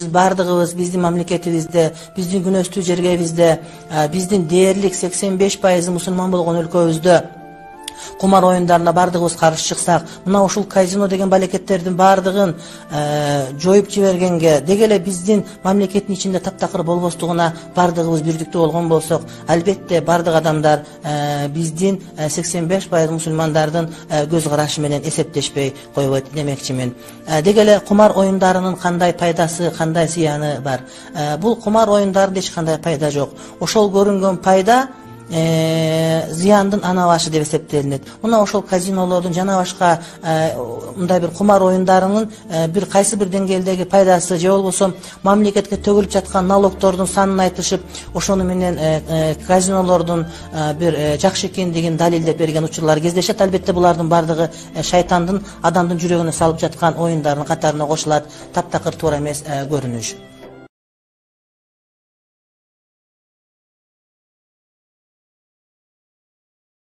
Bardığımız bizdin mamleketibizde, bizdin gün östü jergebizde, bizdin değerlik 85% musulman bolğon өлkөбүздө kumar oyunlarına bardığımız karşı çıksak, mına uşul kazino degen baleketlerden bardığın joyup jibergenge, degele bizdin mamleketin içinde taptakır bolbostuguna bardığımız birlikte olgan bolsak, albatta bardıq adamlar bizdin 85% musulmanlardan göz karaşı menen esepleşpey koyup demekçimin. Degele kumar oyunlarının kanday paydası, kanday ziyanı var. Bu kumar oyunlarında hiç kanday payda yok. Oşol görüngen payda ziyandın ana başı deb eseptelenет. Muna oşol kazinolordun jana başka mындай bir kumar oyunlarının bir kaysı bir dengeldegi paydası je bolbosо mamleketke tөгүлүп жаткан налогтордун санын айтышып, ошону менен kazinolordun bir жакшы экендигин далилдеп берген учурлар кездешет. Албетте булардын бардыгы шайтандын адамдын жүрөгүнө салып жаткан oyunların катарына кошулат. Таптакыр туура эмес көрүнүш.